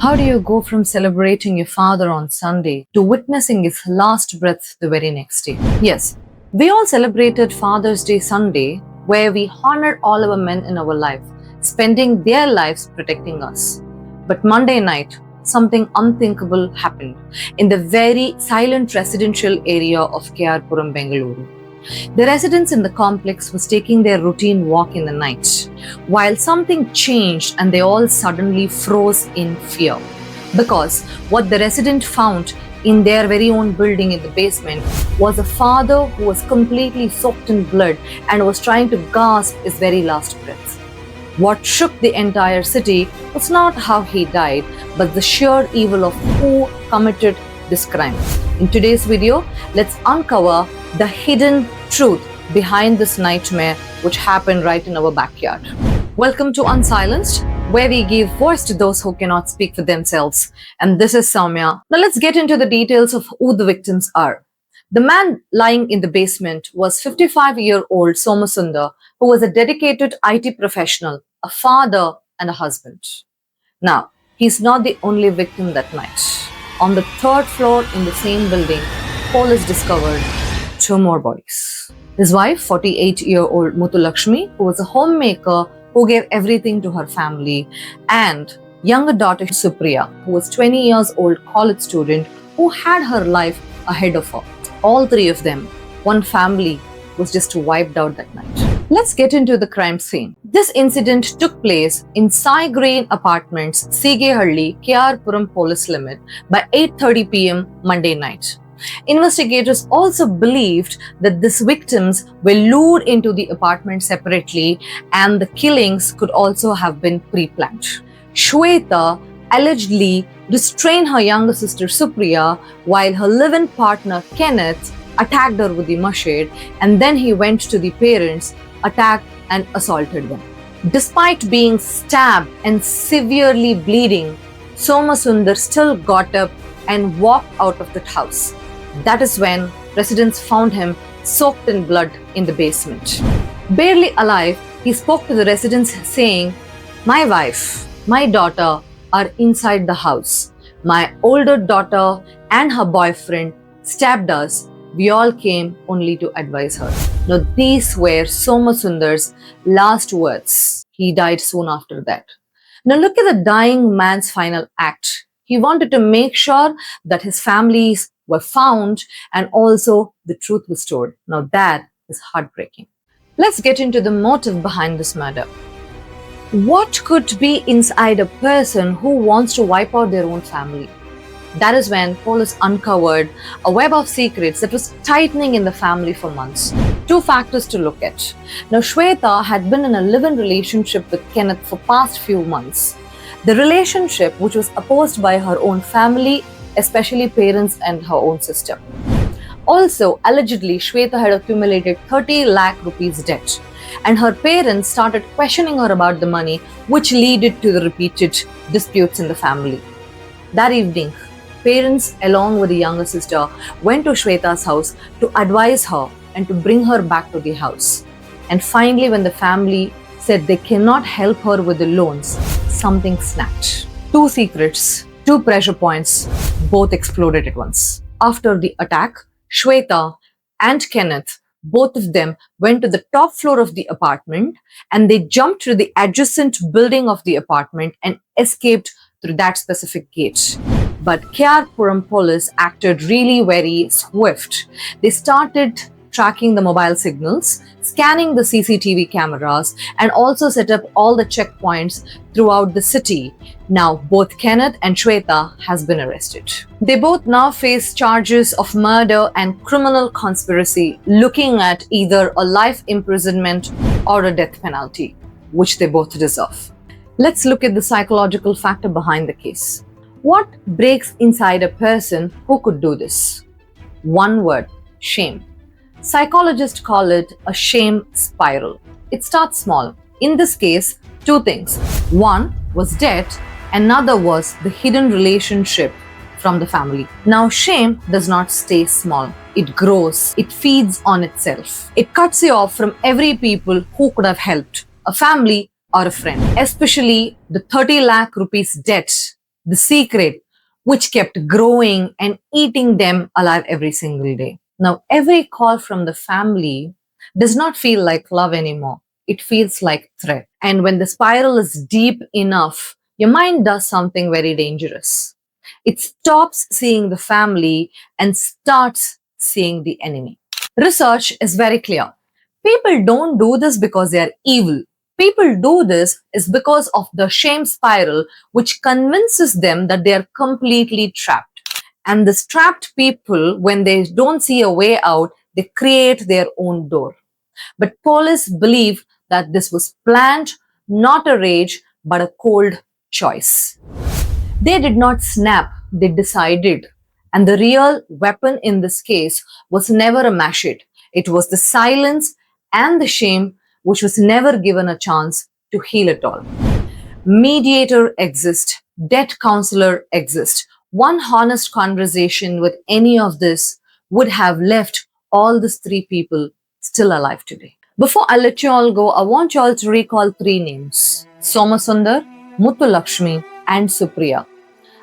How do you go from celebrating your father on Sunday to witnessing his last breath the very next day? Yes, we all celebrated Father's Day Sunday, where we honored all our men in our life, spending their lives protecting us. But Monday night, something unthinkable happened in the very silent residential area of Puram, Bengaluru. The residents in the complex was taking their routine walk in the night, while something changed and they all suddenly froze in fear. Because what the resident found in their very own building in the basement was a father who was completely soaked in blood and was trying to gasp his very last breath. What shook the entire city was not how he died, but the sheer evil of who committed this crime. In today's video, let's uncover the hidden truth behind this nightmare which happened right in our backyard. Welcome to Unsilenced, where we give voice to those who cannot speak for themselves. And this is Soumya. Now let's get into the details of who the victims are. The man lying in the basement was 55-year-old Somasundar, who was a dedicated IT professional, a father and a husband. Now, he's not the only victim that night. On the third floor in the same building, police discovered two more bodies. His wife, 48-year-old Muttulakshmi, who was a homemaker who gave everything to her family, and younger daughter Supriya, who was 20 years old college student who had her life ahead of her. All three of them, one family, was just wiped out that night. Let's get into the crime scene. This incident took place in Sai Green Apartments, Seegehalli, Puram police limit by 8:30 p.m. Monday night. Investigators also believed that these victims were lured into the apartment separately and the killings could also have been pre-planned. Shwetha allegedly restrained her younger sister Supriya while her live-in partner Kenneth attacked her with the machete, and then he went to the parents, attacked and assaulted them. Despite being stabbed and severely bleeding, Somasundar still got up and walked out of that house. That is when residents found him soaked in blood in the basement. Barely alive, he spoke to the residents saying, "My wife, my daughter are inside the house. My older daughter and her boyfriend stabbed us. We all came only to advise her." Now, these were Somasundar's last words. He died soon after that. Now, look at the dying man's final act. He wanted to make sure that his families were found and also the truth was told. Now, that is heartbreaking. Let's get into the motive behind this murder. What could be inside a person who wants to wipe out their own family? That is when police uncovered a web of secrets that was tightening in the family for months. Two factors to look at. Now, Shwetha had been in a live-in relationship with Kenneth for past few months. The relationship, which was opposed by her own family, especially parents and her own sister. Also, allegedly, Shwetha had accumulated 30 lakh rupees debt, and her parents started questioning her about the money, which led to the repeated disputes in the family. That evening, parents, along with the younger sister, went to Shwetha's house to advise her and to bring her back to the house. And finally, when the family said they cannot help her with the loans, something snapped. Two secrets, two pressure points, both exploded at once. After the attack, Shwetha and Kenneth, both of them went to the top floor of the apartment and they jumped to the adjacent building of the apartment and escaped through that specific gate. But Puram police acted really very swift. They started tracking the mobile signals, scanning the CCTV cameras, and also set up all the checkpoints throughout the city. Now, both Kenneth and Shwetha has been arrested. They both now face charges of murder and criminal conspiracy, looking at either a life imprisonment or a death penalty, which they both deserve. Let's look at the psychological factor behind the case. What breaks inside a person who could do this? One word: shame. Psychologists call it a shame spiral. It starts small. In this case, two things. One was debt, another was the hidden relationship from the family. Now, shame does not stay small. It grows. It feeds on itself. It cuts you off from every people who could have helped, a family or a friend. Especially the 30 lakh rupees debt The secret, which kept growing and eating them alive every single day. Now, every call from the family does not feel like love anymore. It feels like threat. And when the spiral is deep enough, your mind does something very dangerous. It stops seeing the family and starts seeing the enemy. Research is very clear. People don't do this because they are evil. People do this is because of the shame spiral, which convinces them that they are completely trapped. And these trapped people, when they don't see a way out, they create their own door. But police believe that this was planned, not a rage, but a cold choice. They did not snap, they decided. And the real weapon in this case was never a machete. It was the silence and the shame, which was never given a chance to heal at all. Mediator exists, debt counselor exists. One honest conversation with any of this would have left all these three people still alive today. Before I let you all go, I want you all to recall three names: Somasundar, Muttulakshmi, and Supriya.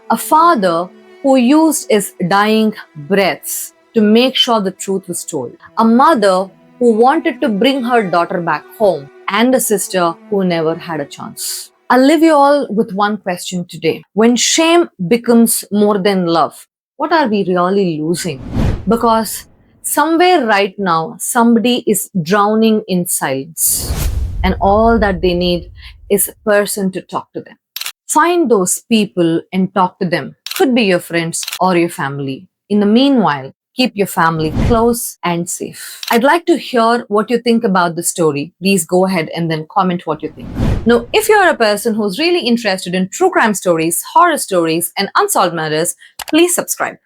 A father who used his dying breaths to make sure the truth was told. A mother who wanted to bring her daughter back home. And a sister who never had a chance. I'll leave you all with one question today. When shame becomes more than love, what are we really losing? Because somewhere right now, somebody is drowning in silence. And all that they need is a person to talk to them. Find those people and talk to them. Could be your friends or your family. In the meanwhile, keep your family close and safe. I'd like to hear what you think about the story. Please go ahead and then comment what you think. Now, if you're a person who's really interested in true crime stories, horror stories, and unsolved murders, please subscribe.